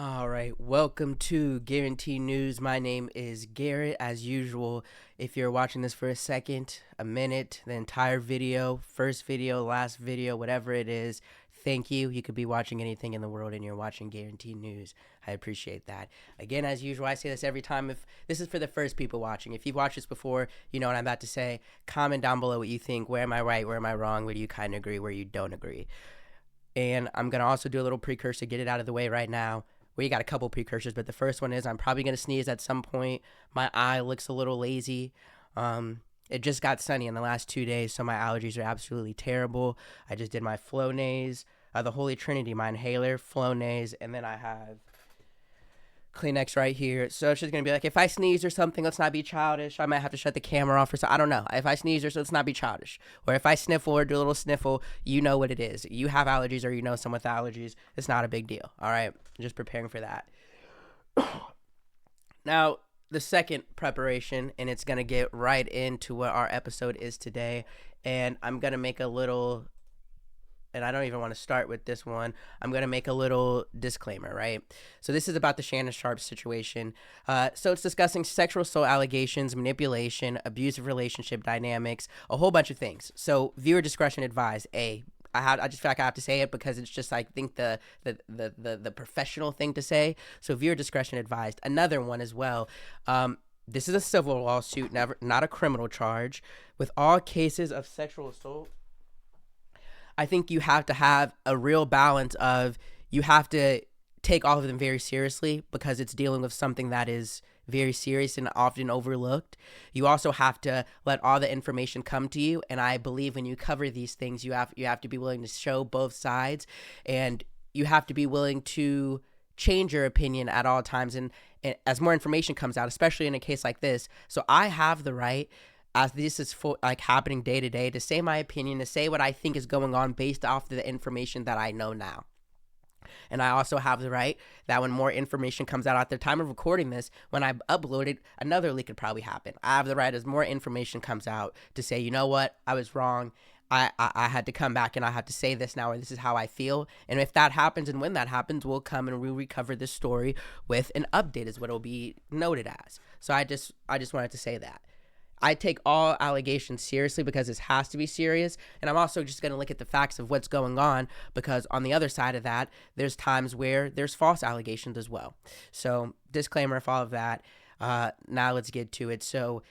All right, welcome to Guarantee News. My name is Garrett. As usual, if you're watching this for a second, a minute, the entire video, first video, last video, whatever it is, thank you. You could be watching anything in the world and you're watching Guarantee News. I appreciate that. Again, as usual, I say this every time. If this is for the first people watching, if you've watched this before, you know what I'm about to say. Comment down below what you think. Where am I right? Where am I wrong? Where do you kind of agree? Where you don't agree? And I'm going to also do a little precursor, get it out of the way right now. We got a couple precursors, but the first one is I'm probably going to sneeze at some point. My eye looks a little lazy. It just got sunny in the last 2 days, so my allergies are absolutely terrible. I just did my Flonase, the Holy Trinity, my inhaler, Flonase, and then I have Kleenex right here. So it's just going to be like, if I sneeze or something, let's not be childish. I might have to shut the camera off or so. I don't know. If I sneeze or so, let's not be childish. Or if I sniffle or do a little sniffle, you know what it is. You have allergies or you know someone with allergies. It's not a big deal. All right. Just preparing for that. Now, the second preparation, and it's going to get right into what our episode is today. And I'm going to make a little, and I don't even want to start with this one. I'm going to make a little disclaimer, right? So this is about the Shannon Sharpe situation. So it's discussing sexual assault allegations, manipulation, abusive relationship dynamics, a whole bunch of things. So viewer discretion advised. I just feel like I have to say it because it's just, I think, the professional thing to say. So viewer discretion advised. Another one as well. This is a civil lawsuit, not a criminal charge. With all cases of sexual assault, I think you have to have a real balance of, you have to take all of them very seriously because it's dealing with something that is very serious and often overlooked. You also have to let all the information come to you. And I believe when you cover these things, you have to be willing to show both sides, and you have to be willing to change your opinion at all times. And as more information comes out, especially in a case like this, so I have the right, as this is happening day to day, to say my opinion, to say what I think is going on based off the information that I know now. And I also have the right that when more information comes out at the time of recording this, when I upload it, another leak could probably happen. I have the right, as more information comes out, to say, you know what, I was wrong. I had to come back and I had to say this now, or this is how I feel. And if that happens, and when that happens, we'll come and we'll recover this story with an update, is what it'll be noted as. So I just wanted to say that. I take all allegations seriously because this has to be serious. And I'm also just going to look at the facts of what's going on, because on the other side of that, there's times where there's false allegations as well. So disclaimer for all of that. Now let's get to it. So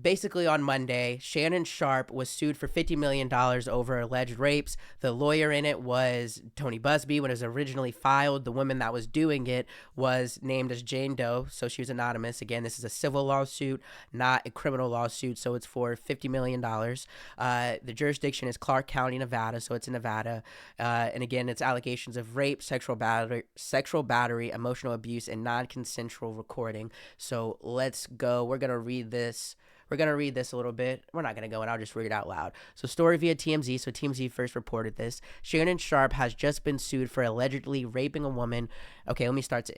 basically, on Monday, Shannon Sharpe was sued for $50 million over alleged rapes. The lawyer in it was Tony Busby. When it was originally filed, the woman that was doing it was named as Jane Doe, so she was anonymous. Again, this is a civil lawsuit, not a criminal lawsuit, so it's for $50 million. The jurisdiction is Clark County, Nevada, so it's in Nevada. And again, it's allegations of rape, sexual battery, emotional abuse, and non-consensual recording. So let's go. We're going to read this. We're going to read this a little bit. We're not going to go, and I'll just read it out loud. So story via TMZ. So TMZ first reported this. Shannon Sharpe has just been sued for allegedly raping a woman. Okay, let me start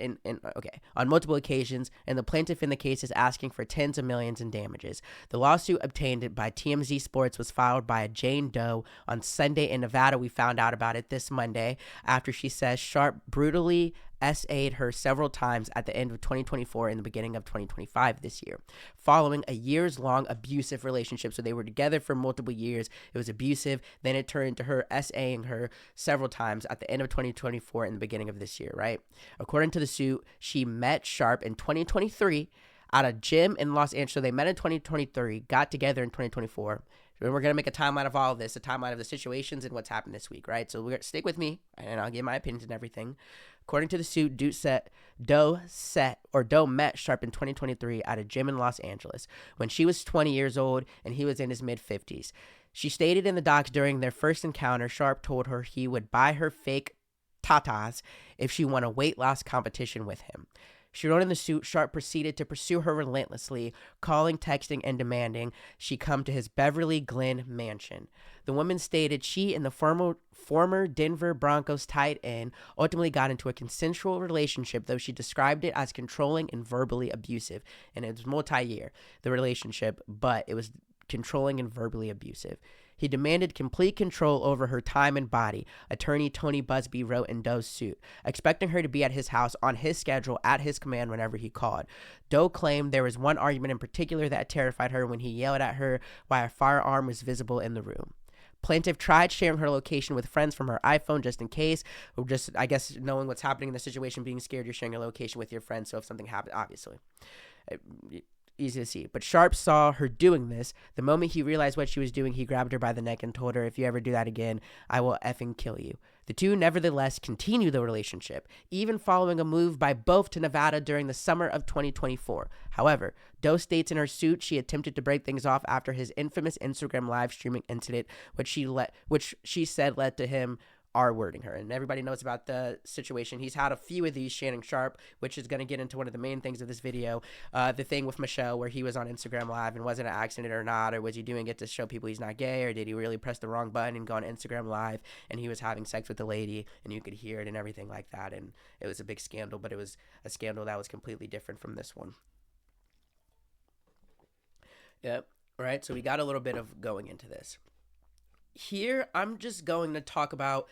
on multiple occasions, and the plaintiff in the case is asking for tens of millions in damages. The lawsuit obtained by TMZ Sports was filed by a Jane Doe on Sunday in Nevada. We found out about it this Monday after she says Sharpe brutally SA'd her several times at the end of 2024 and the beginning of 2025 this year, following a years-long abusive relationship. So they were together for multiple years. It was abusive. Then it turned into her SAing her several times at the end of 2024 and the beginning of this year, right? According to the suit, she met Sharpe in 2023 at a gym in Los Angeles. So they met in 2023, got together in 2024. And we're going to make a timeline of all of this, a timeline of the situations and what's happened this week, right? So we're going to stick with me, and I'll give my opinions and everything. According to the suit, Doe met Sharpe in 2023 at a gym in Los Angeles when she was 20 years old and he was in his mid-50s. She stated in the docs during their first encounter, Sharpe told her he would buy her fake tatas if she won a weight loss competition with him. She wrote in the suit, Sharpe proceeded to pursue her relentlessly, calling, texting, and demanding she come to his Beverly Glen mansion. The woman stated she and the former Denver Broncos tight end ultimately got into a consensual relationship, though she described it as controlling and verbally abusive. And it was multi-year, the relationship, but it was controlling and verbally abusive. He demanded complete control over her time and body, attorney Tony Busby wrote in Doe's suit, expecting her to be at his house on his schedule at his command whenever he called. Doe claimed there was one argument in particular that terrified her when he yelled at her while a firearm was visible in the room. Plaintiff tried sharing her location with friends from her iPhone just in case, or just, I guess, knowing what's happening in the situation, being scared you're sharing your location with your friends, so if something happened, obviously. Easy to see. But Sharpe saw her doing this. The moment he realized what she was doing, he grabbed her by the neck and told her, if you ever do that again, I will effing kill you. The two nevertheless continue the relationship, even following a move by both to Nevada during the summer of 2024. However, Doe states in her suit she attempted to break things off after his infamous Instagram live streaming incident, which she said led to him R-wording her. And everybody knows about the situation. He's had a few of these, Shannon Sharpe, which is going to get into one of the main things of this video. The thing with Michelle where he was on Instagram Live and wasn't an accident or not, or was he doing it to show people he's not gay, or did he really press the wrong button and go on Instagram Live and he was having sex with the lady and you could hear it and everything like that. And it was a big scandal, but it was a scandal that was completely different from this one. Yep. All right. So we got a little bit of going into this. Here, I'm just going to talk about,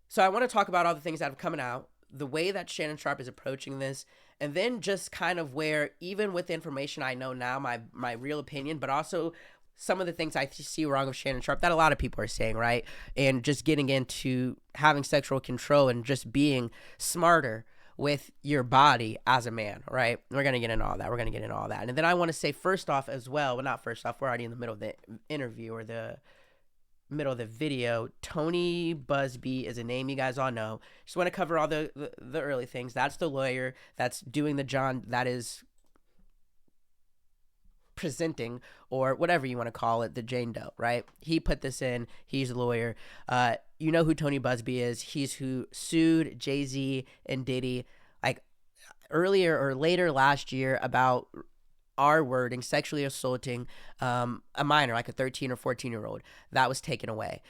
so I want to talk about all the things that have come out, the way that Shannon Sharpe is approaching this, and then just kind of where, even with the information I know now, my real opinion, but also some of the things I see wrong with Shannon Sharpe that a lot of people are saying, right? And just getting into having sexual control and just being smarter with your body as a man, right? We're going to get into all that. And then I want to say first off as well, not first off, we're already in the middle of the interview or the middle of the video. Tony Busby is a name you guys all know. Just want to cover all the early things. That's the lawyer that's doing the John, that is presenting, or whatever you want to call it, the Jane Doe, right? He put this in. He's a lawyer. You know who Tony Busby is. He's who sued Jay-Z and Diddy like earlier or later last year about R-wording, sexually assaulting a minor, like a 13 or 14-year-old. That was taken away.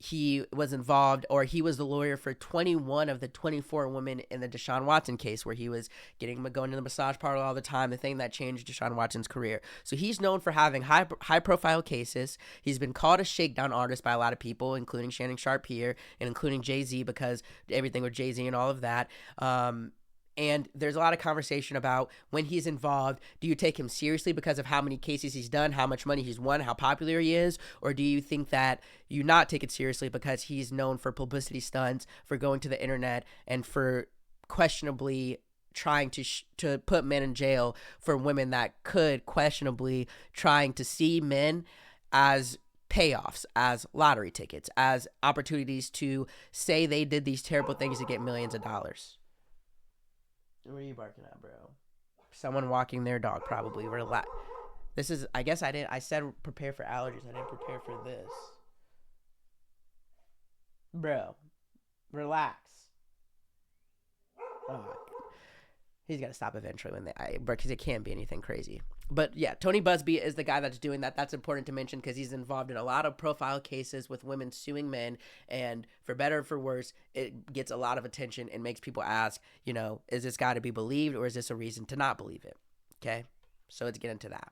He was involved, or he was the lawyer for 21 of the 24 women in the Deshaun Watson case, where he was going to the massage parlor all the time, the thing that changed Deshaun Watson's career. So he's known for having high-profile cases. He's been called a shakedown artist by a lot of people, including Shannon Sharpe here, and including Jay-Z, because everything with Jay-Z and all of that. And there's a lot of conversation about when he's involved, do you take him seriously because of how many cases he's done, how much money he's won, how popular he is? Or do you think that you not take it seriously because he's known for publicity stunts, for going to the internet, and for questionably trying to put men in jail for women that could questionably trying to see men as payoffs, as lottery tickets, as opportunities to say they did these terrible things to get millions of dollars? Where are you barking at, bro? Someone walking their dog, probably. Relax. This is, I guess I said prepare for allergies. I didn't prepare for this. Bro, relax. Oh, he's got to stop eventually because it can't be anything crazy. But yeah, Tony Busby is the guy that's doing that. That's important to mention because he's involved in a lot of profile cases with women suing men. And for better or for worse, it gets a lot of attention and makes people ask, is this guy to be believed, or is this a reason to not believe it? Okay, so let's get into that.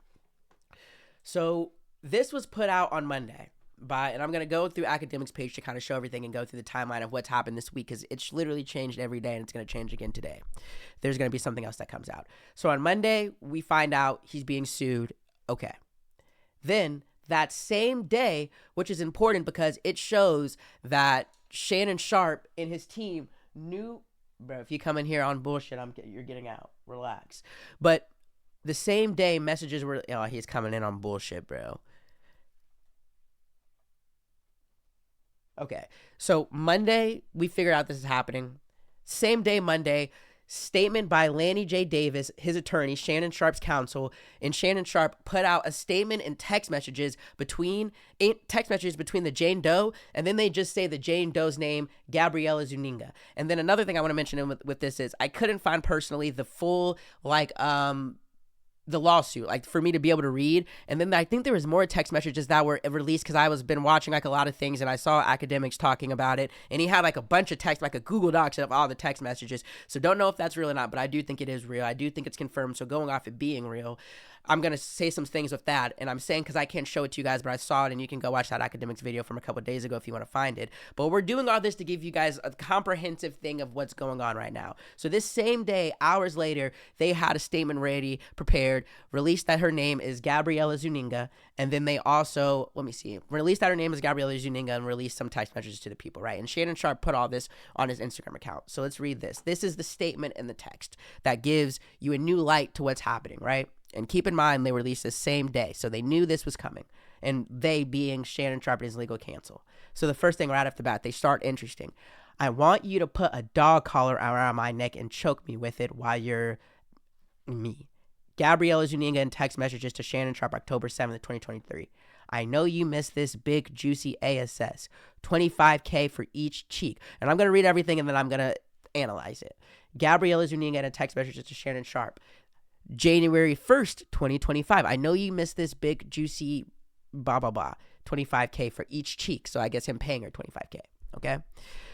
So this was put out on Monday. And I'm going to go through Academic's page to kind of show everything and go through the timeline of what's happened this week, because it's literally changed every day and it's going to change again today. There's going to be something else that comes out. So on Monday, we find out he's being sued. Okay. Then that same day, which is important because it shows that Shannon Sharpe and his team knew, bro, if you come in here on bullshit, you're getting out. Relax. But the same day, messages were, he's coming in on bullshit, bro. Okay, so Monday, we figured out this is happening. Same day, Monday, statement by Lanny J. Davis, his attorney, Shannon Sharpe's counsel, and Shannon Sharpe put out a statement in text messages between the Jane Doe, and then they just say the Jane Doe's name, Gabriela Zuniga. And then another thing I want to mention with this is I couldn't find personally the full, the lawsuit, for me to be able to read. And then I think there was more text messages that were released because I was been watching a lot of things and I saw Academics talking about it, and he had a bunch of text, a Google Docs of all the text messages. So don't know if that's real or not, but I do think it is real. I do think it's confirmed. So going off it being real, I'm going to say some things with that, and I'm saying because I can't show it to you guys, but I saw it, and you can go watch that academics video from a couple of days ago if you want to find it. But we're doing all this to give you guys a comprehensive thing of what's going on right now. So this same day, hours later, they had a statement ready, prepared, released that her name is Gabriela Zuniga, and then they also, released that her name is Gabriela Zuniga and released some text messages to the people, right? And Shannon Sharpe put all this on his Instagram account. So let's read this. This is the statement in the text that gives you a new light to what's happening, right? And keep in mind, they released this same day, so they knew this was coming. And they being Shannon Sharpe and his legal counsel. So the first thing right off the bat, they start interesting. I want you to put a dog collar around my neck and choke me with it while you're me. Gabriela Zuniga in text messages to Shannon Sharpe, October 7th, 2023. I know you missed this big, juicy ASS. $25K for each cheek. And I'm going to read everything and then I'm going to analyze it. Gabriela Zuniga in text messages to Shannon Sharpe. January 1st, 2025. I know you missed this big, juicy, blah, blah, blah. $25K for each cheek. So I guess him paying her $25K. Okay?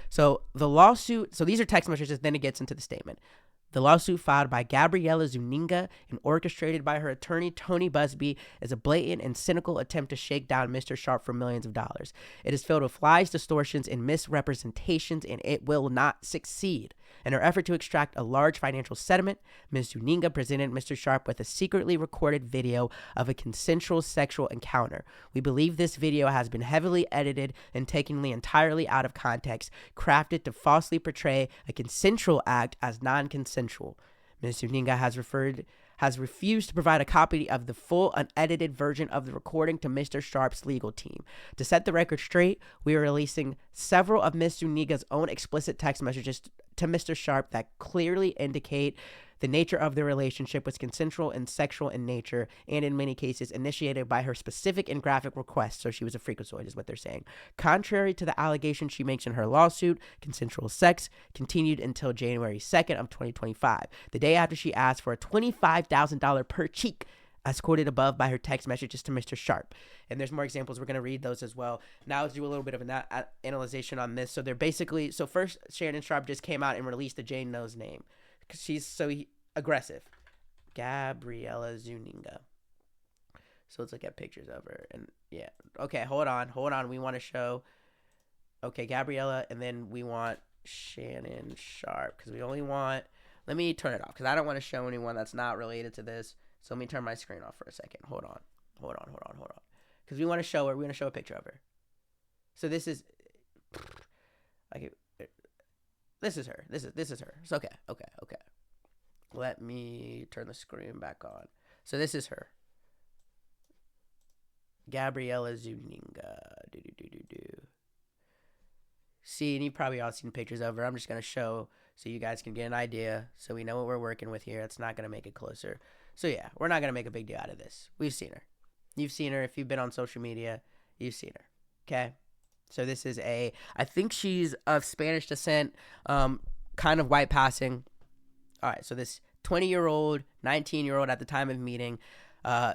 So the lawsuit, so these are text messages, then it gets into the statement. The lawsuit filed by Gabriela Zuniga and orchestrated by her attorney, Tony Busby, is a blatant and cynical attempt to shake down Mr. Sharpe for millions of dollars. It is filled with lies, distortions, and misrepresentations, and it will not succeed. In her effort to extract a large financial settlement, Ms. Zuniga presented Mr. Sharpe with a secretly recorded video of a consensual sexual encounter. We believe this video has been heavily edited and taken entirely out of context, crafted to falsely portray a consensual act as non-consensual. Ms. Zuniga has refused to provide a copy of the full unedited version of the recording to Mr. Sharpe's legal team. To set the record straight, we are releasing several of Ms. Zuniga's own explicit text messages to Mr. Sharpe that clearly indicate the nature of the relationship was consensual and sexual in nature, and in many cases initiated by her specific and graphic requests. So she was a freakazoid is what they're saying. Contrary to the allegation she makes in her lawsuit, consensual sex continued until January 2nd of 2025, the day after she asked for a $25,000 per cheek, as quoted above by her text messages to Mr. Sharpe. And there's more examples. We're going to read those as well. Now let's do a little bit of an analyzation on this. So they're basically, so first Shannon Sharpe just came out and released the Jane Doe's name because she's so aggressive. Gabriela Zuniga. So let's look at pictures of her. And yeah. Okay, hold on. We want to show, okay, Gabriela, and then we want Shannon Sharpe because we only want, let me turn it off because I don't want to show anyone that's not related to this. So let me turn my screen off for a second. Hold on. Because we want to show her. We want to show a picture of her. So this is, okay, this is her. This is her. So okay. Let me turn the screen back on. So this is her. Gabriela Zuniga. See, and you've probably all seen pictures of her. I'm just going to show so you guys can get an idea so we know what we're working with here. It's not going to make it closer. So yeah, we're not going to make a big deal out of this. We've seen her. You've seen her. If you've been on social media, you've seen her. Okay? So this is I think she's of Spanish descent, kind of white passing. All right, so this 20-year-old, 19-year-old at the time of meeting,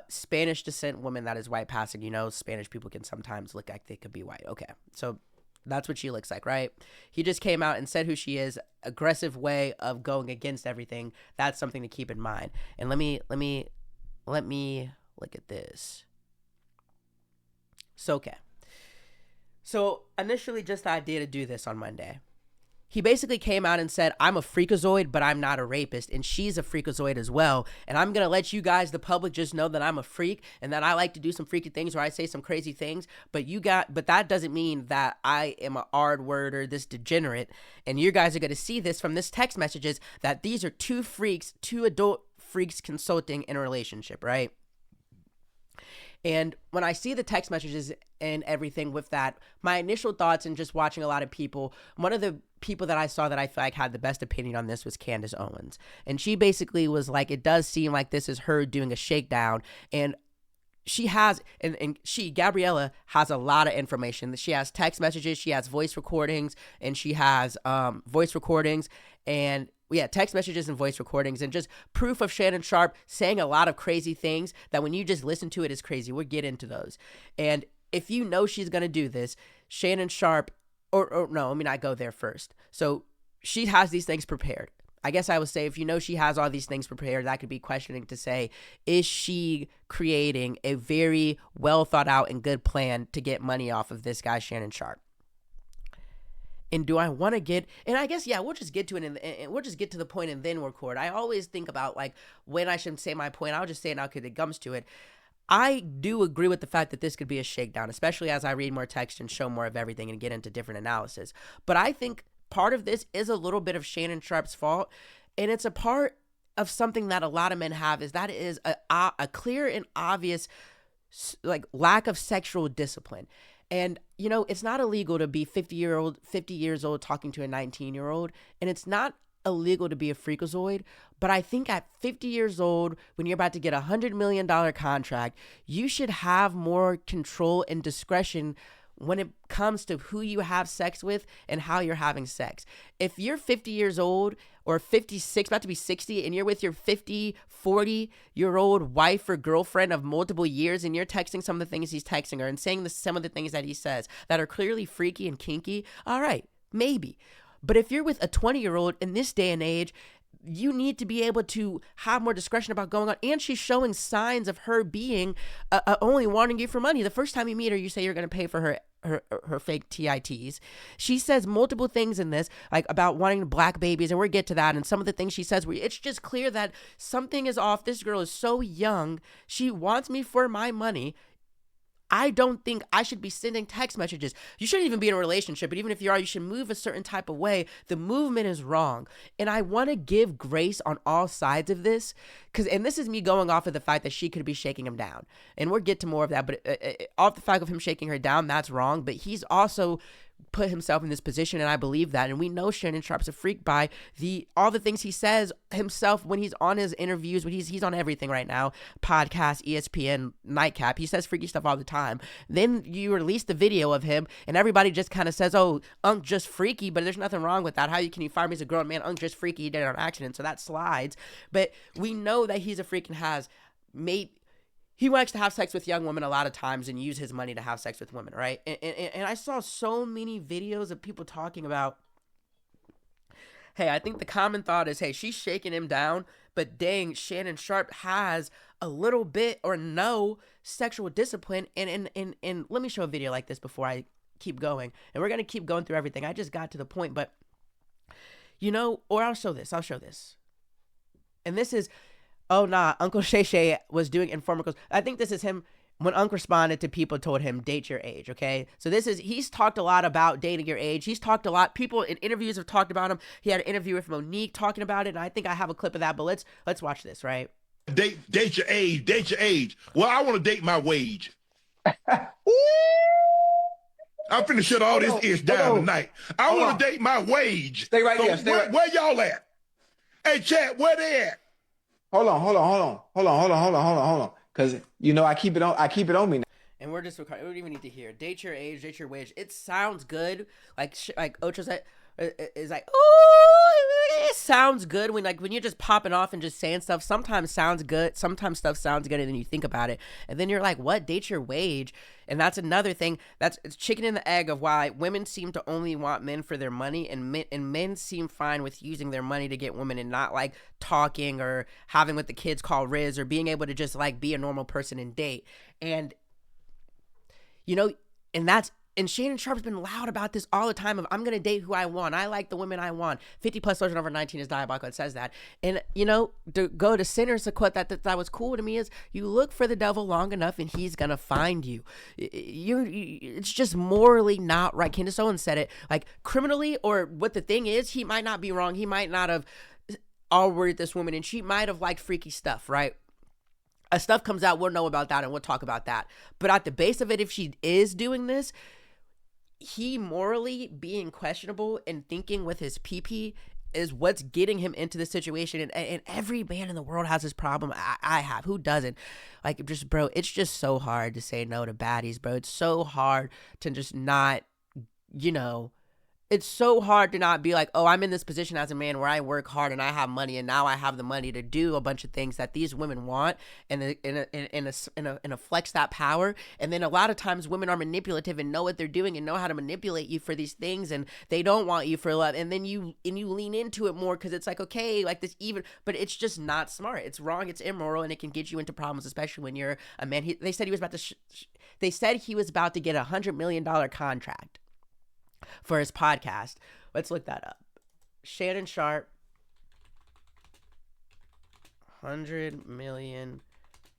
Spanish descent woman that is white passing. You know, Spanish people can sometimes look like they could be white. Okay, so that's what she looks like, right? He just came out and said who she is. Aggressive way of going against everything. That's something to keep in mind. And let me look at this. So, okay. So initially just the idea to do this on Monday. He basically came out and said, I'm a freakazoid, but I'm not a rapist. And she's a freakazoid as well. And I'm going to let you guys, the public, just know that I'm a freak and that I like to do some freaky things where I say some crazy things. But that doesn't mean that I am a hard word or this degenerate. And you guys are going to see this from this text messages that these are two adult freaks consulting in a relationship, right? And when I see the text messages and everything with that, my initial thoughts and just watching a lot of people, one of the people that I saw that I feel like had the best opinion on this was Candace Owens. And she basically was like, it does seem like this is her doing a shakedown. And she has, Gabriela has a lot of information. She has text messages, she has voice recordings, and she has text messages and voice recordings, and just proof of Shannon Sharpe saying a lot of crazy things that when you just listen to it is crazy. We'll get into those. And if you know she's going to do this, Shannon Sharpe, or no, let me not go there first. So she has these things prepared. I guess I would say if you know she has all these things prepared, that could be questioning to say, is she creating a very well thought out and good plan to get money off of this guy, Shannon Sharpe? And do I want to get, and I guess, yeah, we'll just get to it and we'll just get to the point and then record. I always think about like when I should say my point. I'll just say it now because it comes to it. I do agree with the fact that this could be a shakedown, especially as I read more text and show more of everything and get into different analysis. But I think part of this is a little bit of Shannon Sharpe's fault, and it's a part of something that a lot of men have, is that it is a clear and obvious like lack of sexual discipline. And, you know, it's not illegal to be 50 years old talking to a 19-year-old, and it's not illegal to be a freakazoid, but I think at 50 years old, when you're about to get $100 million contract, you should have more control and discretion when it comes to who you have sex with and how you're having sex. If you're 50 years old or 56, about to be 60, and you're with your 50, 40-year-old wife or girlfriend of multiple years, and you're texting some of the things he's texting her and saying some of the things that he says that are clearly freaky and kinky, all right, maybe. But if you're with a 20-year-old in this day and age, you need to be able to have more discretion about going on. And she's showing signs of her being only wanting you for money. The first time you meet her, you say you're going to pay for her fake TITs. She says multiple things in this, like about wanting black babies, and we'll get to that. And some of the things she says, it's just clear that something is off. This girl is so young. She wants me for my money. I don't think I should be sending text messages. You shouldn't even be in a relationship, but even if you are, you should move a certain type of way. The movement is wrong. And I want to give grace on all sides of this, and this is me going off of the fact that she could be shaking him down. And we'll get to more of that, but off the fact of him shaking her down, that's wrong. But he's also put himself in this position, and I believe that. And we know Shannon Sharpe's a freak by all the things he says himself when he's on his interviews, when he's on everything right now, podcast, ESPN, Nightcap. He says freaky stuff all the time. Then you release the video of him, and everybody just kind of says, oh, Unc just freaky, but there's nothing wrong with that. How can you fire me as a grown man? Unc just freaky, he did it on accident, so that slides. But we know that he's a freak and has made... He likes to have sex with young women a lot of times and use his money to have sex with women, right? And I saw so many videos of people talking about, hey, I think the common thought is, hey, she's shaking him down, but dang, Shannon Sharpe has a little bit or no sexual discipline. And let me show a video like this before I keep going. And we're going to keep going through everything. I just got to the point, but, you know, or I'll show this. And this is... Oh, nah, Uncle Shay Shay was doing informal calls. I think this is him when Unc responded to people told him, date your age, okay? So he's talked a lot about dating your age. He's talked a lot. People in interviews have talked about him. He had an interview with Monique talking about it, and I think I have a clip of that, but let's watch this, right? Date your age. Well, I want to date my wage. I'm finna shut all this ish down tonight. I want to date my wage. Stay right there. Where y'all at? Hey, chat, where they at? Hold on. Cause you know I keep it on me now. And we're just recording. We don't even need to hear date your age, date your wage. It sounds good. Like Ocho said, is like, oh, it sounds good when you're just popping off and just saying stuff. Sometimes sounds good. Sometimes stuff sounds good, and then you think about it, and then you're like, what? Date your wage. And that's another thing. It's chicken and the egg of why women seem to only want men for their money, and men seem fine with using their money to get women and not like talking or having what the kids call Riz or being able to just like be a normal person and date. And you know, and Shannon Sharpe's been loud about this all the time of, I'm going to date who I want. I like the women I want. 50 plus children over 19 is diabolical. It says that. And, you know, to go to Sinners, a quote that was cool to me is, you look for the devil long enough and he's going to find you. It's just morally not right. Candace Owens said it, like criminally, or what the thing is, he might not be wrong. He might not have all worried this woman, and she might have liked freaky stuff, right? As stuff comes out, we'll know about that and we'll talk about that. But at the base of it, if she is doing this, he morally being questionable and thinking with his pee-pee is what's getting him into this situation. And every man in the world has this problem. I have. Who doesn't? Like, just, bro, it's just so hard to say no to baddies, bro. It's so hard to just not, you know, it's so hard to not be like, oh, I'm in this position as a man where I work hard and I have money, and now I have the money to do a bunch of things that these women want, and in a flex that power. And then a lot of times women are manipulative and know what they're doing and know how to manipulate you for these things, and they don't want you for love, and then you lean into it more because it's like, okay, like this even, but it's just not smart. It's wrong. It's immoral, and it can get you into problems, especially when you're a man. They said he was about to. They said he was about to get $100 million contract for his podcast. Let's look that up. Shannon Sharpe, 100 million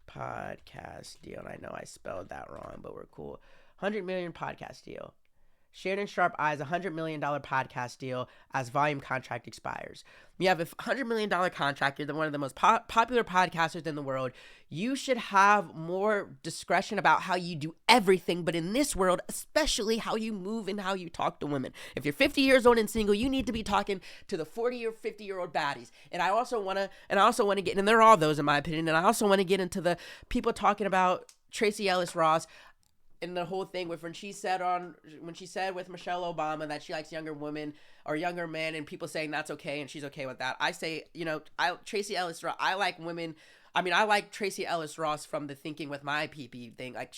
podcast deal. And I know I spelled that wrong, but we're cool. 100 million podcast deal. Shannon Sharpe eyes $100 million podcast deal as volume contract expires. You have a $100 million contract. You're one of the most popular podcasters in the world. You should have more discretion about how you do everything, but in this world, especially how you move and how you talk to women. If you're 50 years old and single, you need to be talking to the 40 or 50-year-old baddies. And I also want to get, and there are all those in my opinion, and I also want to get into the people talking about Tracy Ellis Ross. And the whole thing with when she said with Michelle Obama that she likes younger women or younger men, and people saying that's okay and she's okay with that. I say, Tracy Ellis Ross, I like women. I mean, I like Tracy Ellis Ross from the Thinking with My PP thing. Like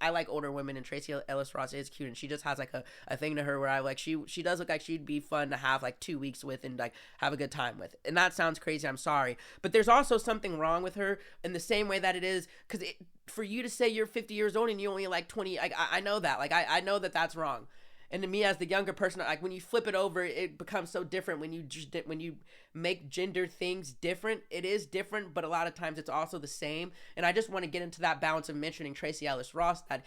I like older women, and Tracy Ellis Ross is cute, and she just has like a thing to her where I like, she does look like she'd be fun to have like 2 weeks with and like have a good time with. And that sounds crazy. I'm sorry. But there's also something wrong with her in the same way that it is, because for you to say you're 50 years old and you only like 20, I know that. Like, I know that that's wrong. And to me, as the younger person, like when you flip it over, it becomes so different. When you make gender things different, it is different, but a lot of times it's also the same. And I just want to get into that balance of mentioning Tracy Ellis Ross, that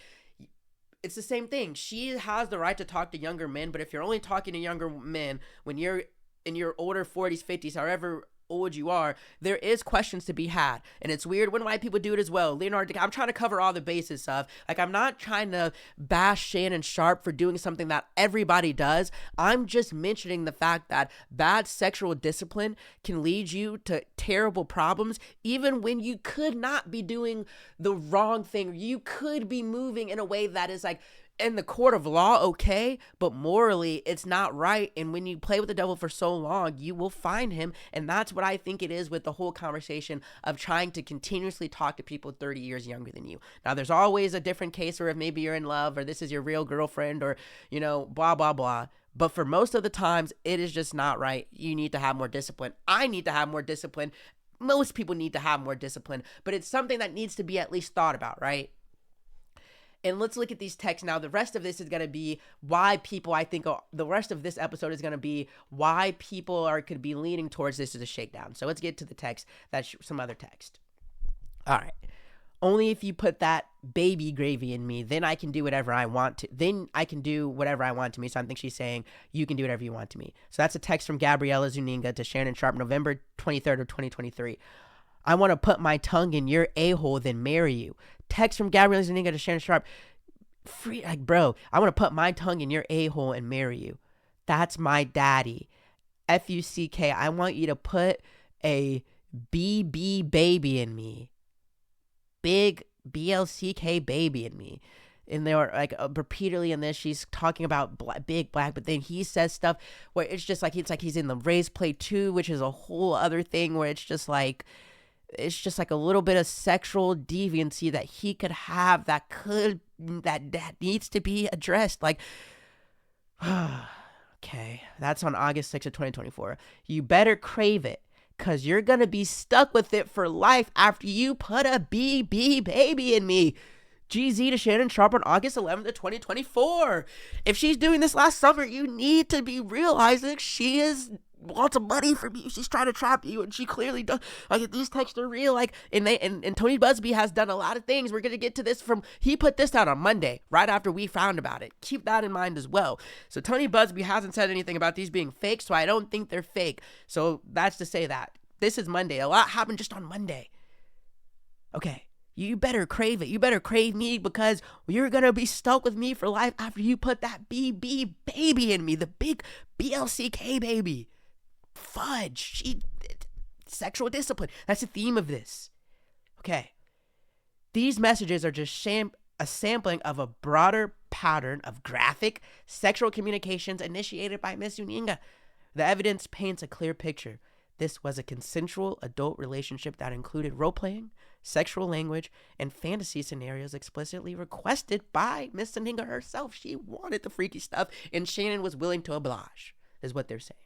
it's the same thing. She has the right to talk to younger men, but if you're only talking to younger men when you're in your older 40s, 50s, however old you are, there is questions to be had. And it's weird when white people do it as well. I'm trying to cover all the bases of, like, I'm not trying to bash Shannon Sharpe for doing something that everybody does. I'm just mentioning the fact that bad sexual discipline can lead you to terrible problems, even when you could not be doing the wrong thing. You could be moving in a way that is like, in the court of law, okay, but morally, it's not right. And when you play with the devil for so long, you will find him. And that's what I think it is with the whole conversation of trying to continuously talk to people 30 years younger than you. Now, there's always a different case where if maybe you're in love or this is your real girlfriend or, blah, blah, blah. But for most of the times, it is just not right. You need to have more discipline. I need to have more discipline. Most people need to have more discipline, but it's something that needs to be at least thought about, right? And let's look at these texts now. The rest of this is going to be why people, the rest of this episode is going to be why people could be leaning towards this as a shakedown. So let's get to the text. That's some other text. All right. Only if you put that baby gravy in me, then I can do whatever I want to. Then I can do whatever I want to me. So I think she's saying you can do whatever you want to me. So that's a text from Gabriella Zuniga to Shannon Sharpe, November 23rd of 2023. I want to put my tongue in your a-hole, then marry you. Text from Gabrielle Zuniga to Shannon Sharpe. Bro, I want to put my tongue in your a-hole and marry you. That's my daddy. F-U-C-K. I want you to put a BB baby in me. Big B-L-C-K baby in me. And they were like repeatedly in this, she's talking about big black, but then he says stuff where it's just like, he's in the Raise Play 2, which is a whole other thing where it's just like a little bit of sexual deviancy that he could have that needs to be addressed. Like, okay, that's on August 6th of 2024. You better crave it, because you're going to be stuck with it for life after you put a BB baby in me. GZ to Shannon Sharpe on August 11th of 2024. If she's doing this last summer, you need to be realizing she wants money from you. She's trying to trap you, and she clearly does. Like, these texts are real. Like, and Tony Busby has done a lot of things. We're gonna get to this he put this out on Monday, right after we found about it. Keep that in mind as well. So Tony Busby hasn't said anything about these being fake, so I don't think they're fake. So that's to say that this is Monday. A lot happened just on Monday. Okay. You better crave it. You better crave me, because you're going to be stuck with me for life after you put that BB baby in me, the big BLCK baby. Fudge. Sexual discipline. That's the theme of this. Okay. These messages are just a sampling of a broader pattern of graphic sexual communications initiated by Miss Uninga. The evidence paints a clear picture. This was a consensual adult relationship that included role-playing, sexual language, and fantasy scenarios explicitly requested by Miss Uninga herself. She wanted the freaky stuff, and Shannon was willing to oblige, is what they're saying.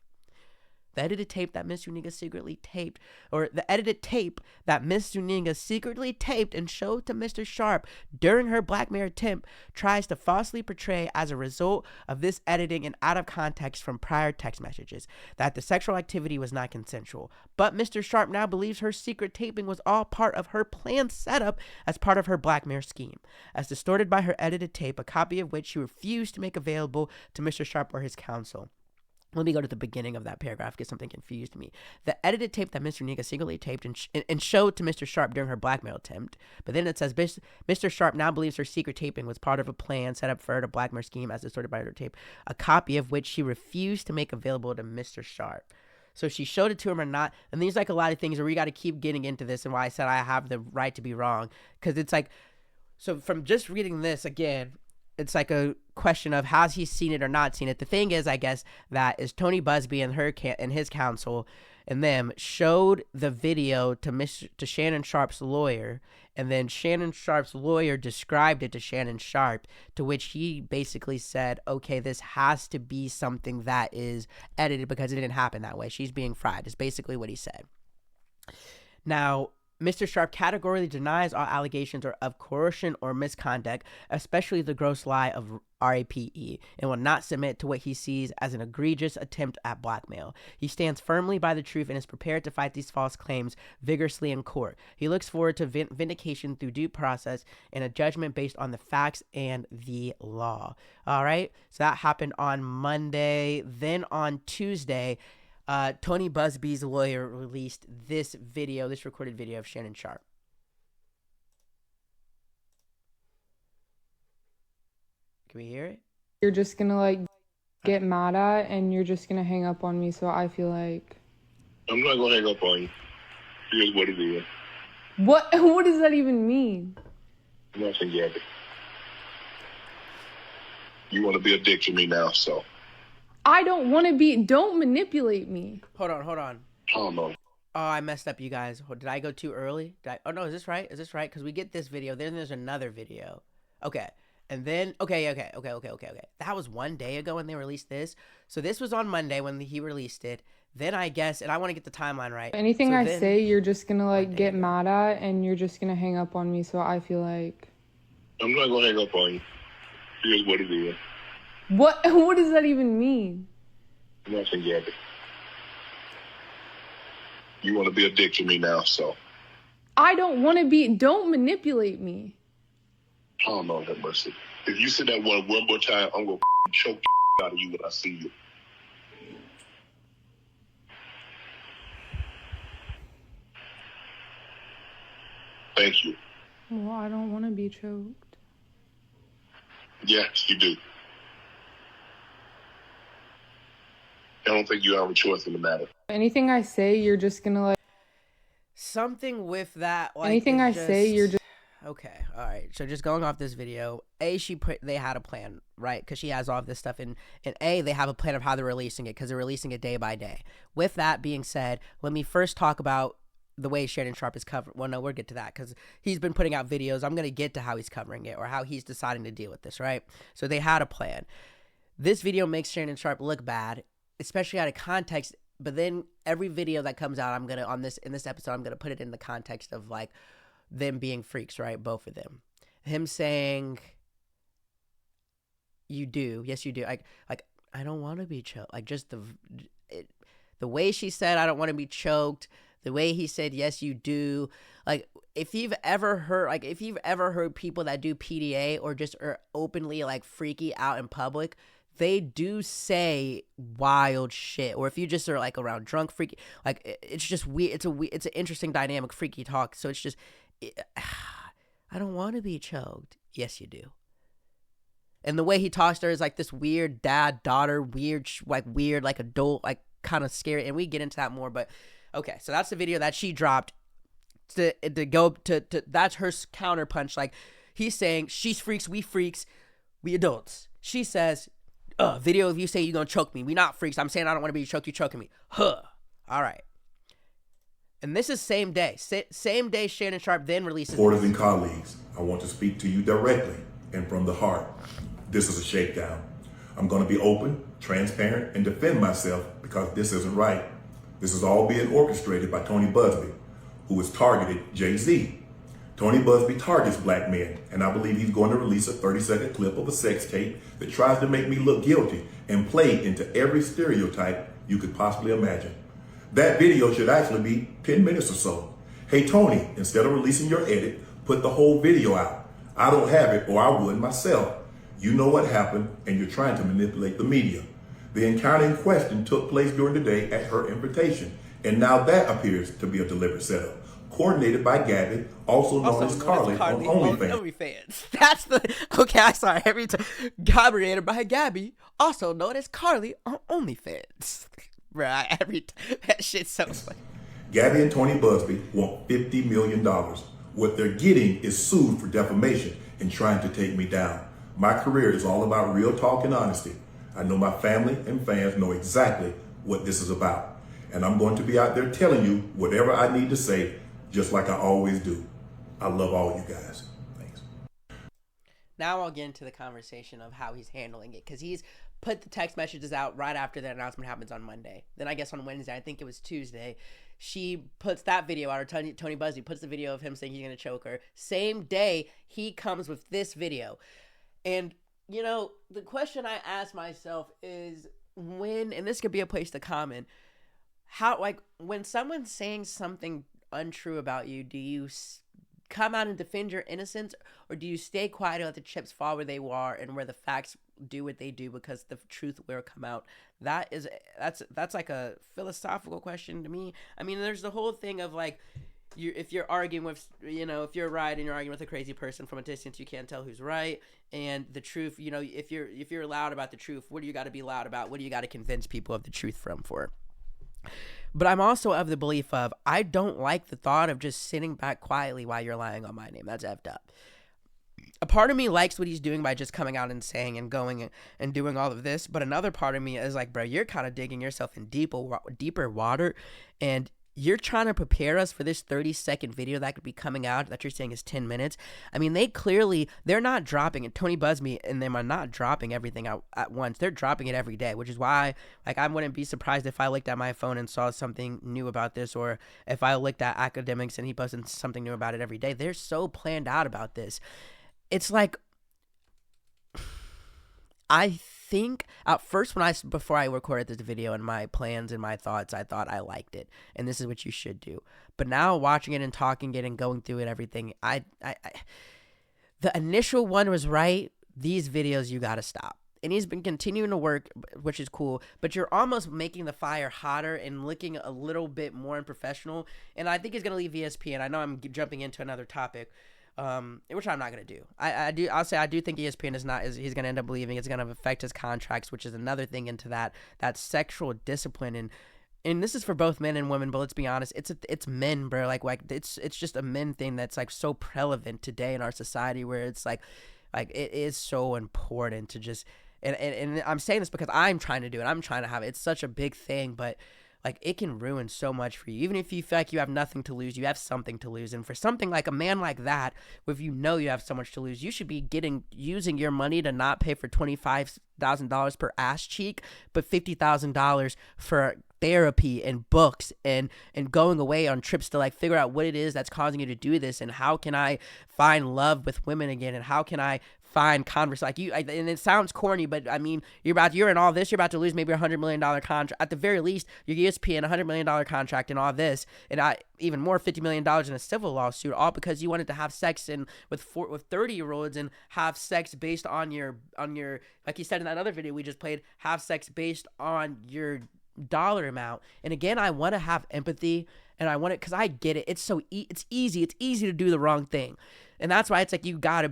The edited tape that Miss Uninga secretly taped, or the edited tape that Miss Uninga secretly taped and showed to Mr. Sharpe during her blackmail attempt, tries to falsely portray as a result of this editing and out of context from prior text messages that the sexual activity was not consensual. But Mr. Sharpe now believes her secret taping was all part of her planned setup as part of her blackmail scheme, as distorted by her edited tape, a copy of which she refused to make available to Mr. Sharpe or his counsel. Let me go to the beginning of that paragraph because something confused me. The edited tape that Mr. Uninga secretly taped and showed to Mr. Sharpe during her blackmail attempt. But then it says Mr. Sharpe now believes her secret taping was part of a plan set up for her to blackmail scheme as distorted by her tape, a copy of which she refused to make available to Mr. Sharpe. So she showed it to him or not. And there's like a lot of things where we got to keep getting into this and why I said I have the right to be wrong. Because it's like, so from just reading this again, it's like a question of has he seen it or not seen it. The thing is, I guess, that is Tony Busby and his counsel and them showed the video to Shannon Sharpe's lawyer, and then Shannon Sharpe's lawyer described it to Shannon Sharpe, to which he basically said, okay, this has to be something that is edited because it didn't happen that way. She's being fried, is basically what he said. Now, Mr. Sharpe categorically denies all allegations of coercion or misconduct, especially the gross lie of RAPE, and will not submit to what he sees as an egregious attempt at blackmail. He stands firmly by the truth and is prepared to fight these false claims vigorously in court. He looks forward to vindication through due process and a judgment based on the facts and the law. All right, so that happened on Monday. Then on Tuesday, Tony Busby's lawyer released this recorded video of Shannon Sharpe. Can we hear it? You're just gonna like get mad at and you're just gonna hang up on me, so I feel like I'm not gonna hang up on you. Here's what it is. What does that even mean? Nothing, Gabby. You want to be a dick to me now, so. I don't want to be. Don't manipulate me. Hold on. Oh, no. Oh, I messed up, you guys. Did I go too early? Oh, no, is this right? Because we get this video, then there's another video. Okay. And then, okay. That was one day ago when they released this. So this was on Monday when he released it. Then I guess, and I want to get the timeline right. Anything so I say, you're just going to like get mad at and you're just going to hang up on me, so I feel like. I'm not going to hang up on you. Here's what it is. What does that even mean? Nothing, Gabby. You want to be a dick to me now, so. I don't want to be. Don't manipulate me. Oh, no, have mercy. If you say that one more time, I'm going to choke the out of you when I see you. Thank you. Well, I don't want to be choked. Yes, you do. I don't think you have a choice in the matter. Anything I say, you're just gonna like. Something with that. Like, anything I say, you're just. Okay, all right. So just going off this video, they had a plan, right? Because she has all of this stuff, and they have a plan of how they're releasing it because they're releasing it day by day. With that being said, let me first talk about the way Shannon Sharpe is covering. Well, no, we'll get to that because he's been putting out videos. I'm gonna get to how he's covering it or how he's deciding to deal with this, right? So they had a plan. This video makes Shannon Sharpe look bad, especially out of context, but then every video that comes out, in this episode, I'm gonna put it in the context of like them being freaks, right? Both of them. Him saying, you do, yes you do. Like I don't want to be choked. Like just the way she said, I don't want to be choked. The way he said, yes you do. Like if you've ever heard people that do PDA or just are openly like freaky out in public, they do say wild shit. Or if you just are like around drunk freaky, like it's just weird. It's an interesting dynamic freaky talk. So it's just, I don't want to be choked. Yes, you do. And the way he talks to her is like this weird dad daughter, weird like adult, like kind of scary. And we get into that more. But okay, so that's the video that she dropped to go to that's her counter punch. Like he's saying she's freaks, we freaks. We adults. She says, video of you saying you're going to choke me. We not freaks. I'm saying I don't want to be choked. You choking me. Huh. All right. And this is same day. Same day Shannon Sharpe then releases Supporters this. and colleagues, I want to speak to you directly and from the heart. This is a shakedown. I'm going to be open, transparent, and defend myself because this isn't right. This is all being orchestrated by Tony Busby, who has targeted Jay-Z. Tony Busby targets black men, and I believe he's going to release a 30-second clip of a sex tape that tries to make me look guilty and play into every stereotype you could possibly imagine. That video should actually be 10 minutes or so. Hey, Tony, instead of releasing your edit, put the whole video out. I don't have it, or I would myself. You know what happened, and you're trying to manipulate the media. The encounter in question took place during the day at her invitation, and now that appears to be a deliberate setup. Coordinated by Gabby, also known as Carly on OnlyFans. That's the, okay, I'm sorry, every time. Coordinated by Gabby, also known as Carly on OnlyFans. Right, every time. That shit's so funny. Gabby and Tony Busby want $50 million. What they're getting is sued for defamation and trying to take me down. My career is all about real talk and honesty. I know my family and fans know exactly what this is about. And I'm going to be out there telling you whatever I need to say, just like I always do. I love all you guys. Thanks. Now I'll get into the conversation of how he's handling it, because he's put the text messages out right after the announcement happens on Monday. Then I guess on Wednesday, I think it was Tuesday, she puts that video out, or Tony Busby puts the video of him saying he's going to choke her. Same day, he comes with this video. And, you know, the question I ask myself is when, and this could be a place to comment, how, like, when someone's saying something untrue about you, do you come out and defend your innocence, or do you stay quiet and let the chips fall where they are and where the facts do what they do, because the truth will come out? That's like a philosophical question to me. I mean, there's the whole thing of like, if you're arguing with, you know, if you're right and you're arguing with a crazy person from a distance, you can't tell who's right. And the truth, you know, if you're loud about the truth, what do you got to be loud about? What do you got to convince people of the truth for? But I'm also of the belief of, I don't like the thought of just sitting back quietly while you're lying on my name. That's effed up. A part of me likes what he's doing by just coming out and saying and going and doing all of this. But another part of me is like, bro, you're kind of digging yourself in deeper water. And you're trying to prepare us for this 30-second video that could be coming out that you're saying is 10 minutes. I mean, they're not dropping it. Tony Busby and them are not dropping everything out at once. They're dropping it every day, which is why, like, I wouldn't be surprised if I looked at my phone and saw something new about this, or if I looked at academics and he posted something new about it every day. They're so planned out about this. It's like, I think at first before I recorded this video and my plans and my thoughts, I thought I liked it, and this is what you should do. But now watching it and talking it and going through it, everything, the initial one was right. These videos, you got to stop. And he's been continuing to work, which is cool, but you're almost making the fire hotter and looking a little bit more unprofessional. And I think he's going to leave ESPN. I know I'm jumping into another topic, which I'm not going to do. I'll say I do think ESPN he's going to end up leaving. It's going to affect his contracts, which is another thing into that sexual discipline. And this is for both men and women, but let's be honest, it's men, bro. Like it's just a men thing that's like so prevalent today in our society, where it's like it is so important to just, and I'm saying this because I'm trying to do it. I'm trying to have it. It's such a big thing, but like, it can ruin so much for you. Even if you feel like you have nothing to lose, you have something to lose. And for something like a man like that, if you know you have so much to lose, you should be using your money to not pay for $25,000 per ass cheek, but $50,000 for therapy and books and going away on trips to like figure out what it is that's causing you to do this, and how can I find love with women again, and how can I find converse like you. And it sounds corny, but I mean, you're in all this, you're about to lose maybe $100 million contract at the very least. Your ESPN $100 million contract and all this, and even more $50 million in a civil lawsuit, all because you wanted to have sex with 30-year-olds and have sex based on your like you said in that other video we just played, have sex based on your dollar amount. And again, I want to have empathy, and I want it because I get it. It's so it's easy to do the wrong thing. And that's why it's like you gotta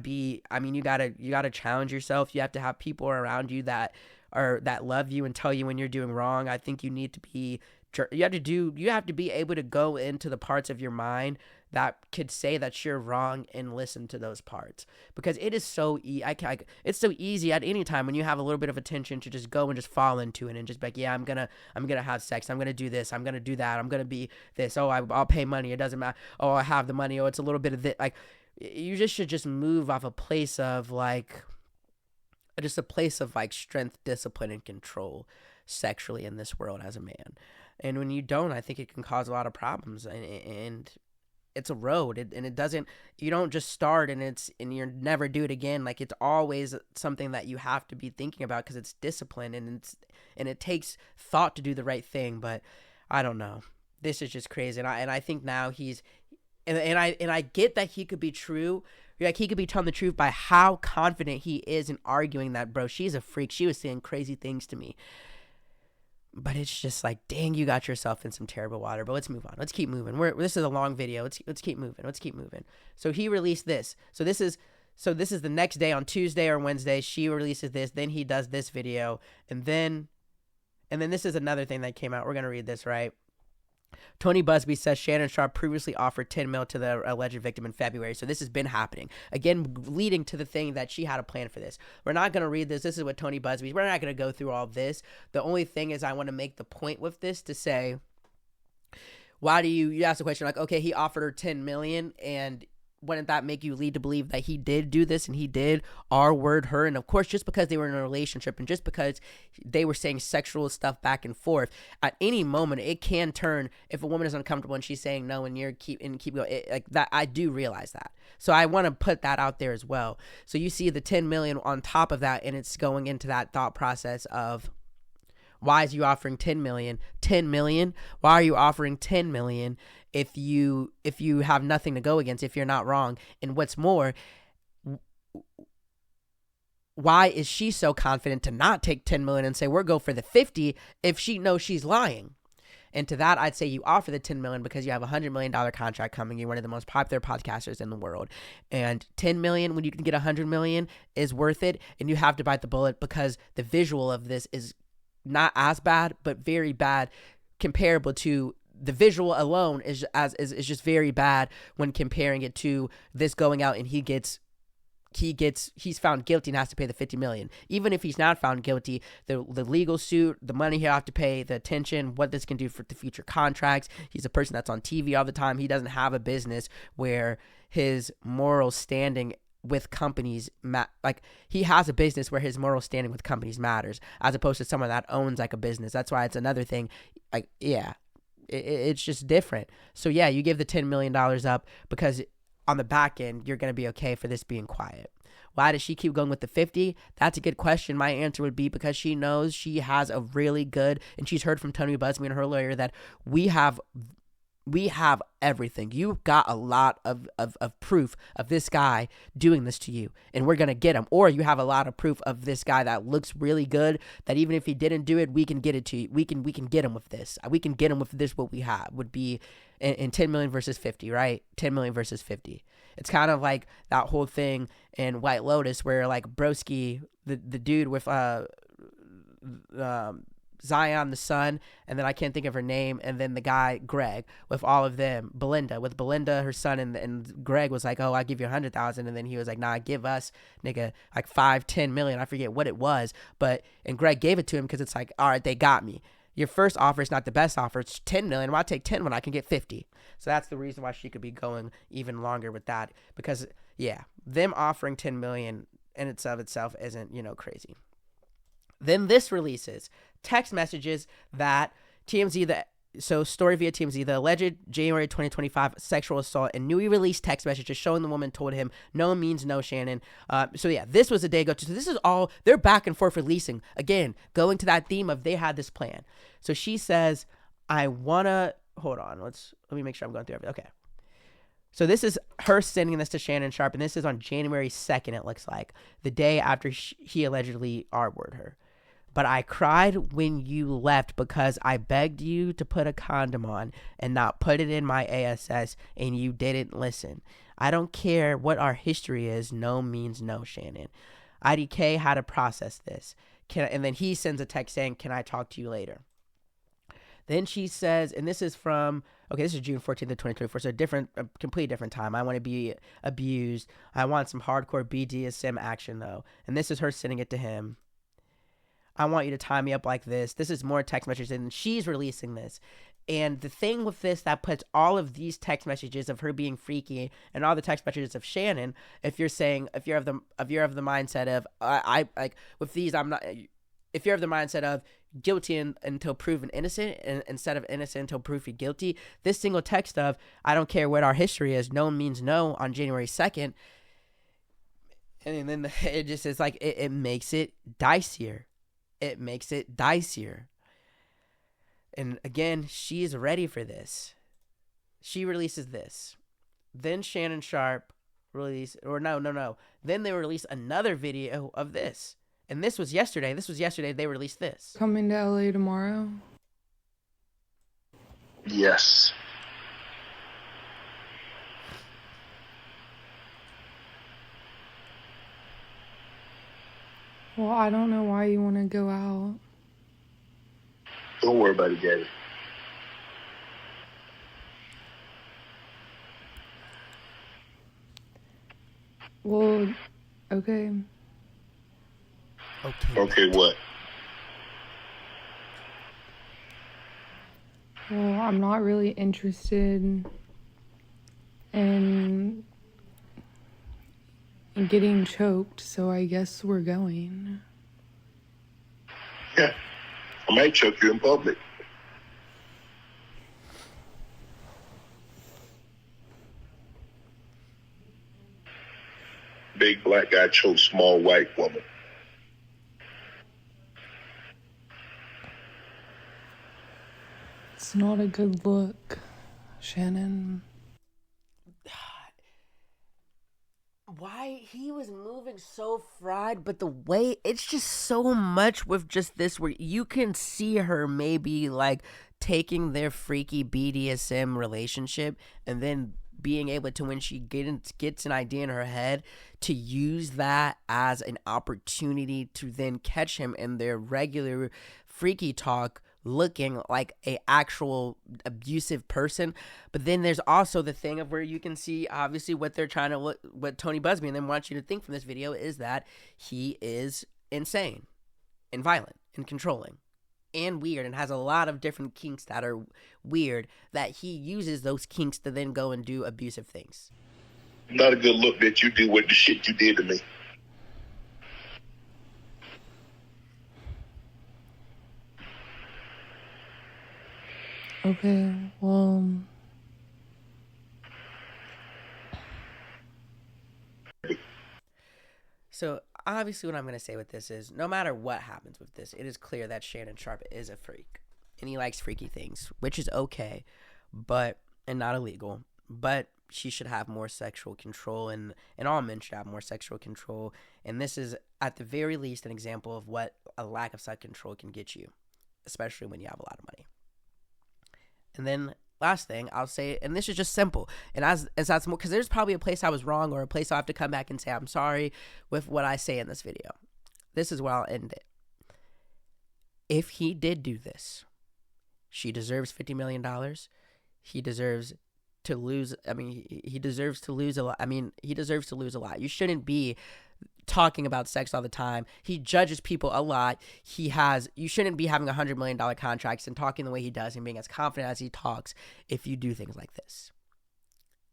challenge yourself. You have to have people around you that or that love you and tell you when you're doing wrong. I think you need to be, you have to be able to go into the parts of your mind that could say that you're wrong and listen to those parts, because it is so it's so easy at any time when you have a little bit of attention to just go and just fall into it and just be like, yeah, I'm gonna have sex, I'm gonna do this, I'm gonna do that, I'm gonna be this, oh, I'll pay money, it doesn't matter, oh, I have the money, oh, it's a little bit of this. Like, you just should just move off a place of like, just a place of like strength, discipline, and control sexually in this world as a man. And when you don't, I think it can cause a lot of problems, and it's a road, and it doesn't, you don't just start and you never do it again. Like, it's always something that you have to be thinking about, because it's discipline, and it takes thought to do the right thing. But I don't know, this is just crazy. And I think now he's, and I get that he could be true. Like, he could be telling the truth by how confident he is in arguing that, bro, she's a freak, she was saying crazy things to me. But it's just like, dang, you got yourself in some terrible water. But let's move on. Let's keep moving. This is a long video. Let's keep moving. Let's keep moving. So he released this. So this is the next day, on Tuesday or Wednesday. She releases this. Then he does this video, and then this is another thing that came out. We're gonna read this, right? Tony Busby says Shannon Sharpe previously offered $10 million to the alleged victim in February. So this has been happening. Again, leading to the thing that she had a plan for this. We're not going to read this. This is what Tony Busby, we're not going to go through all this. The only thing is, I want to make the point with this to say, why do you ask the question like, okay, he offered her $10 million, and wouldn't that make you lead to believe that he did do this and he did R-word her? And of course, just because they were in a relationship and just because they were saying sexual stuff back and forth, at any moment it can turn, if a woman is uncomfortable and she's saying no and you're keep going, like that. I do realize that. So I want to put that out there as well. So you see the 10 million on top of that, and it's going into that thought process of, why is you offering 10 million? 10 million? Why are you offering 10 million if you have nothing to go against, if you're not wrong? And what's more, why is she so confident to not take 10 million and say, we'll go for the 50 if she knows she's lying? And to that, I'd say you offer the 10 million because you have a $100 million contract coming. You're one of the most popular podcasters in the world. And 10 million, when you can get 100 million, is worth it. And you have to bite the bullet, because the visual of this is not as bad, but very bad, comparable to the visual alone is just very bad when comparing it to this going out and he's found guilty and has to pay the 50 million. Even if he's not found guilty, the legal suit, the money he'll have to pay, the attention, what this can do for the future contracts. He's a person that's on TV all the time. He doesn't have a business where his moral standing with companies, like, he has a business where his moral standing with companies matters, as opposed to someone that owns like a business. That's why it's another thing. Like, yeah, it's just different. So yeah, you give the $10 million up because on the back end, you're going to be okay for this being quiet. Why does she keep going with the 50? That's a good question. My answer would be because she knows she has a really good, and she's heard from Tony Busby and her lawyer that we have everything. You've got a lot of proof of this guy doing this to you, and we're going to get him. Or you have a lot of proof of this guy that looks really good, that even if he didn't do it, we can get it to you. We can get him with this. We can get him with this. What we have would be in 10 million versus 50, right? 10 million versus 50. It's kind of like that whole thing in White Lotus where, like, Broski, the dude with Zion, the son, and then I can't think of her name, and then the guy Greg, with all of them, Belinda, her son, and Greg was like, oh, I'll give you 100,000, and then he was like, nah, give us, nigga, like 5-10 million, I forget what it was, and Greg gave it to him because it's like, all right, they got me. Your first offer is not the best offer. It's 10 million. Why take 10 when I can get 50? So that's the reason why she could be going even longer with that, because yeah, them offering 10 million in itself isn't, crazy. Then this releases text messages that story via TMZ, the alleged January 2025 sexual assault, and newly released text messages showing the woman told him no means no, Shannon. So yeah, this was a day ago. So this is all, they're back and forth releasing. Again, going to that theme of they had this plan. So she says, hold on, let me make sure I'm going through everything. Okay. So this is her sending this to Shannon Sharpe, and this is on January 2nd, it looks like, the day after he allegedly R-worded her. But I cried when you left because I begged you to put a condom on and not put it in my ASS, and you didn't listen. I don't care what our history is. No means no, Shannon. IDK had to process this. and then he sends a text saying, "Can I talk to you later?" Then she says, and this is from, okay, this is June 14th of 2024, so a completely different time. I want to be abused. I want some hardcore BDSM action, though. And this is her sending it to him. I want you to tie me up like this. This is more text messages, and she's releasing this. And the thing with this that puts all of these text messages of her being freaky and all the text messages of Shannon, if you're of the mindset of I like with these, I'm not. If you're of the mindset of guilty until proven innocent, and instead of innocent until proven guilty, this single text of I don't care what our history is, no means no on January 2nd, and then it just is like it makes it dicier. It makes it dicier. And again, she's ready for this. She releases this. Then Shannon Sharpe Then they release another video of this. And this was yesterday. They released this. Coming to LA tomorrow? Yes. Well, I don't know why you want to go out. Don't worry about it, Gabby. Well, okay. Okay, what? Well, I'm not really interested in getting choked, so I guess we're going. Yeah. I might choke you in public. Big black guy chokes small white woman. It's not a good look, Shannon. Why he was moving so fried, but the way it's just so much with just this where you can see her maybe like taking their freaky BDSM relationship and then being able to, when she gets an idea in her head, to use that as an opportunity to then catch him in their regular freaky talk looking like a actual abusive person. But then there's also the thing of where you can see obviously what they're trying to what Tony Busby and then wants you to think from this video is that he is insane and violent and controlling and weird and has a lot of different kinks that are weird, that he uses those kinks to then go and do abusive things. Not a good look that you do with the shit you did to me. Okay, well... So obviously what I'm going to say with this is no matter what happens with this, it is clear that Shannon Sharpe is a freak and he likes freaky things, which is okay, and not illegal, but she should have more sexual control, and all men should have more sexual control. And this is at the very least an example of what a lack of sex control can get you, especially when you have a lot of money. And then last thing I'll say, and this is just simple, and as that's more, because there's probably a place I was wrong or a place I'll have to come back and say I'm sorry with what I say in this video. This is where I'll end it. If he did do this, she deserves $50 million. He deserves to lose. I mean, he deserves to lose a lot. He deserves to lose a lot. You shouldn't be talking about sex all the time. He judges people a lot. You shouldn't be having $100 million contracts and talking the way he does and being as confident as he talks if you do things like this.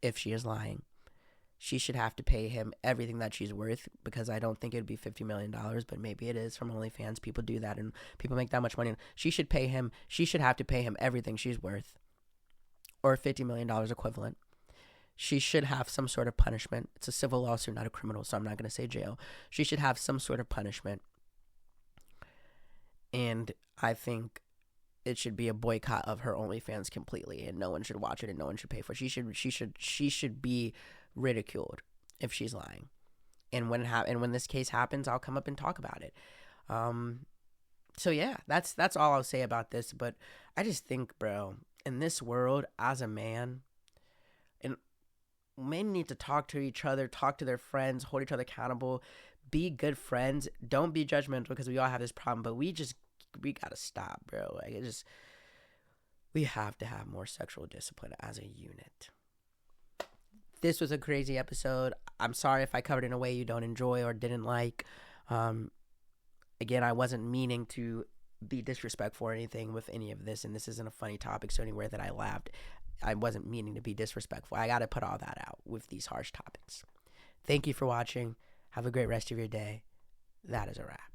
If she is lying, she should have to pay him everything that she's worth, because I don't think it would be $50 million, but maybe it is from OnlyFans. People do that and people make that much money. She should have to pay him everything she's worth, or $50 million equivalent. She should have some sort of punishment. It's a civil lawsuit, not a criminal, so I'm not going to say jail. She should have some sort of punishment. And I think it should be a boycott of her OnlyFans completely, and no one should watch it and no one should pay for it. She should be ridiculed if she's lying. And when this case happens, I'll come up and talk about it. So yeah, that's all I'll say about this. But I just think, bro, in this world, as a man, and men need to talk to each other, talk to their friends, hold each other accountable, be good friends. Don't be judgmental because we all have this problem, but we gotta stop, bro. Like, we have to have more sexual discipline as a unit. This was a crazy episode. I'm sorry if I covered it in a way you don't enjoy or didn't like. Again, I wasn't meaning to be disrespectful or anything with any of this, and this isn't a funny topic, so anywhere that I laughed, I wasn't meaning to be disrespectful. I got to put all that out with these harsh topics. Thank you for watching. Have a great rest of your day. That is a wrap.